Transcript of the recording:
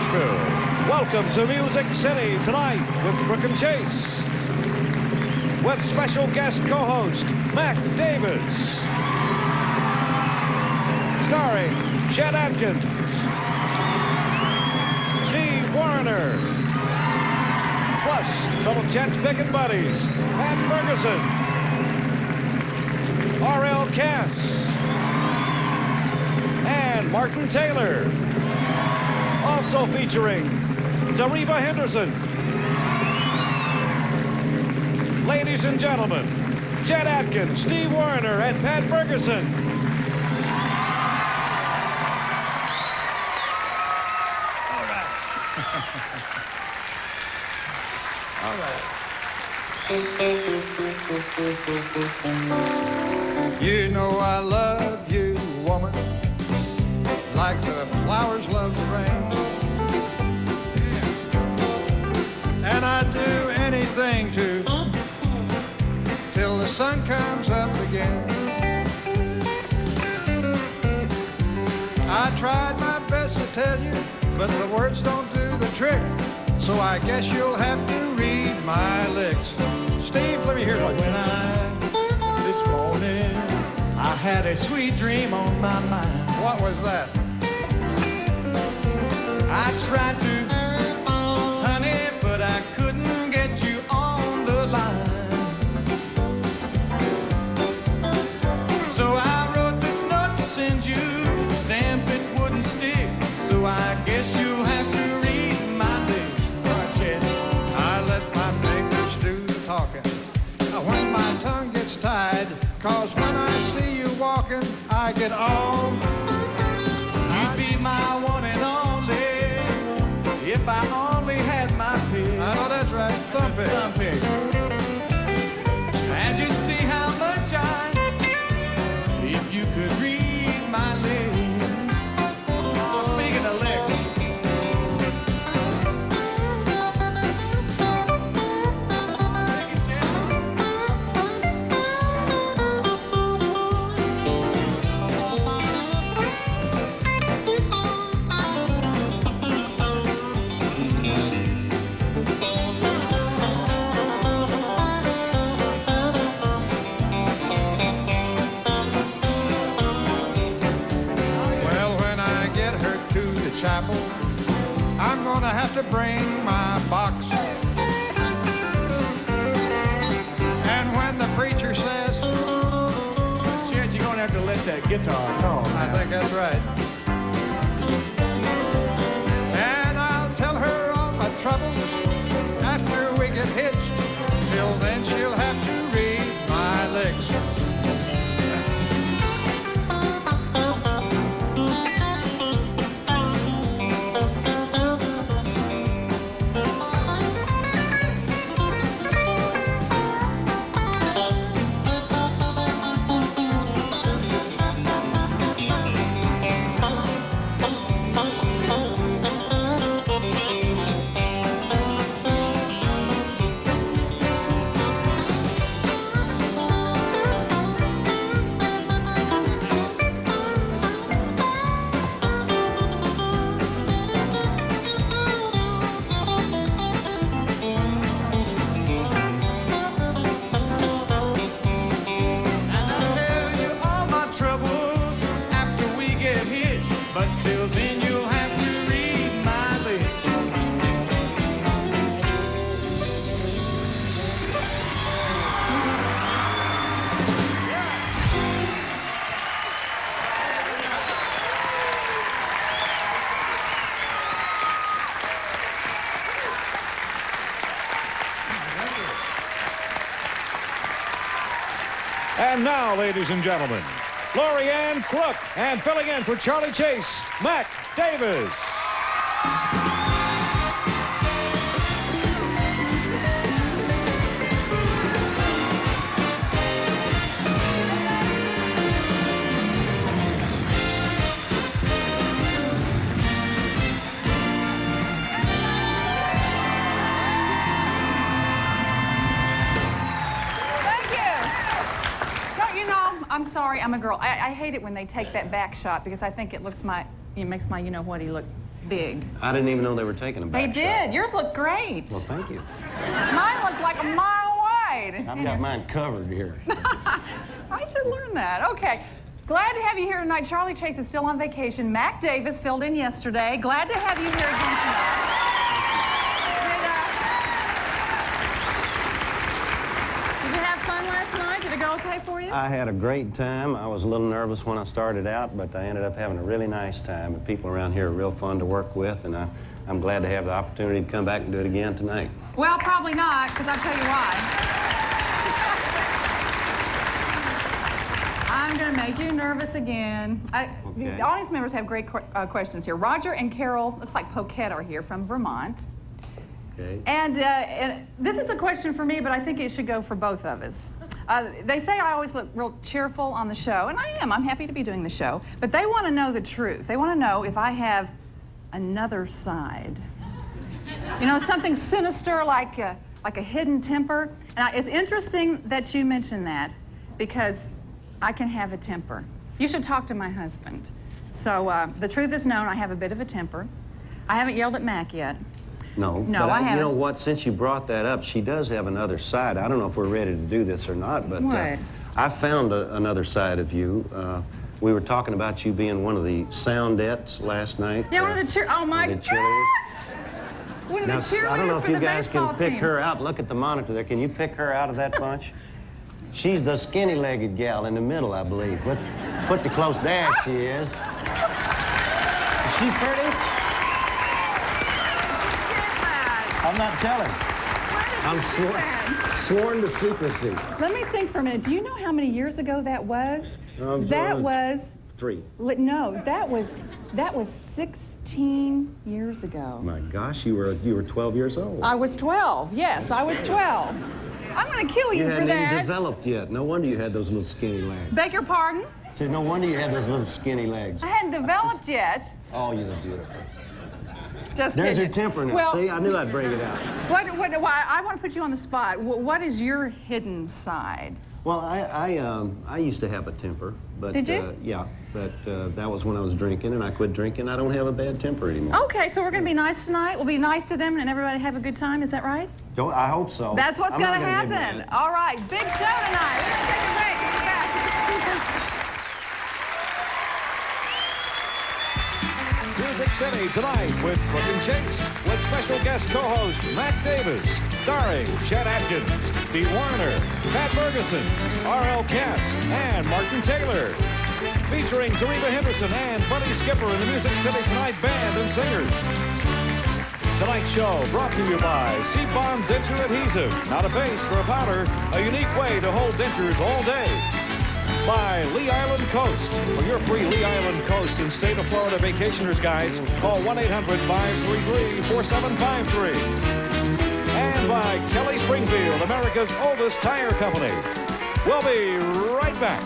Nashville. Welcome to Music City tonight with Brooke and Chase. With special guest co-host Mac Davis. Starring Chet Atkins, Steve Wariner, plus some of Chet's biggin' buddies, Pat Bergeson, R.L. Cass, and Martin Taylor. Also featuring Dariva Henderson. Ladies and gentlemen, Chet Atkins, Steve Wariner, and Pat Bergeson. You know I love you, woman, like the flowers love the rain. And I'd do anything till the sun comes up again. I tried my best to tell you, but the words don't do the trick. So I guess you'll have to read my licks. Steve, let me hear one. This morning, I had a sweet dream on my mind. What was that? I tried to, honey, but I couldn't get you on the line. So I wrote this note to send you. The stamp, it wouldn't stick. So I guess you'll have to read my lips. Chet. I let my fingers do the talking when my tongue gets tied, 'cause when I see you walking, I get all. You'd be my one and only if I only had my pick. I know that's right, thump it. Thump it. And you'd see how much if you could read my lips. Speaking of lips. Chapel, I'm gonna have to bring my box. And when the preacher says, Chet, you're gonna have to let that guitar talk. I think that's right. And I'll tell her all my troubles after we get hitched. Till then she'll have to read my licks. But till then you'll have to read my lips. And now, ladies and gentlemen, Lorianne Crook, and filling in for Charlie Chase, Mac Davis. I'm sorry, I'm a girl. I hate it when they take that back shot because I think it looks makes my you-know-what-he look big. I didn't even know they were taking a back They did. shot. Yours looked great. Well, thank you. Mine looked like a mile wide. I've got mine covered here. I should learn that. Okay. Glad to have you here tonight. Charlie Chase is still on vacation. Mac Davis filled in yesterday. Glad to have you here again tonight. Did you have fun last night? Did it go okay for you? I had a great time. I was a little nervous when I started out, but I ended up having a really nice time. The people around here are real fun to work with, and I'm glad to have the opportunity to come back and do it again tonight. Well, probably not, because I'll tell you why. I'm going to make you nervous again. Okay. The audience members have great questions here. Roger and Carol, looks like Poquette, are here from Vermont. Okay. And this is a question for me, but I think it should go for both of us. They say I always look real cheerful on the show, and I am. I'm happy to be doing the show. But they want to know the truth. They want to know if I have another side. You know, something sinister like a hidden temper. And it's interesting that you mention that, because I can have a temper. You should talk to my husband. So the truth is known, I have a bit of a temper. I haven't yelled at Mac yet. No, No, but I haven't. You know what? Since you brought that up, she does have another side. I don't know if we're ready to do this or not, but What? I found another side of you. We were talking about you being one of the soundettes last night. Yeah, one of the oh my the gosh! cheerleaders. One of Now, the cheerleaders I don't know if for you the guys baseball can pick team. her out. Look at the monitor there. Can you pick her out of that bunch? She's the skinny-legged gal in the middle, I believe. Put the close. There she is. Is she pretty? I'm not telling. I'm sworn to secrecy. Let me think for a minute. Do you know how many years ago that was? That was 3. no. That was 16 years ago. My gosh, you were 12 years old. I was 12. Yes, I was 12. I'm going to kill you, You for hadn't even that. developed yet. No wonder you had those little skinny legs. Beg your pardon? I said, no wonder you had those little skinny legs. I hadn't developed yet. Oh, you look beautiful. Just There's kidding. her temper now. Well, See, I knew I'd bring it out. Why, I want to put you on the spot. What is your hidden side? Well, I used to have a temper, but Did you? Yeah, but that was when I was drinking, and I quit drinking. I don't have a bad temper anymore. Okay, so we're going to be nice tonight. We'll be nice to them, and everybody have a good time. Is that right? I hope so. That's what's I'm going to not gonna get happen. mad. All right, big show tonight. We're going to take a break. We'll be back. Music City tonight with Brooke and Chase, with special guest co-host Mac Davis, starring Chet Atkins, Steve Wariner, Pat Bergeson, R.L. Katz, and Martin Taylor. Featuring Teresa Henderson and Buddy Skipper in the Music City Tonight Band and Singers. Tonight's show brought to you by Seed-Bond Denture Adhesive. Not a paste or a powder, a unique way to hold dentures all day. By Lee Island Coast. For your free Lee Island Coast and State of Florida Vacationers Guides, call 1-800-533-4753. And by Kelly Springfield, America's oldest tire company. We'll be right back.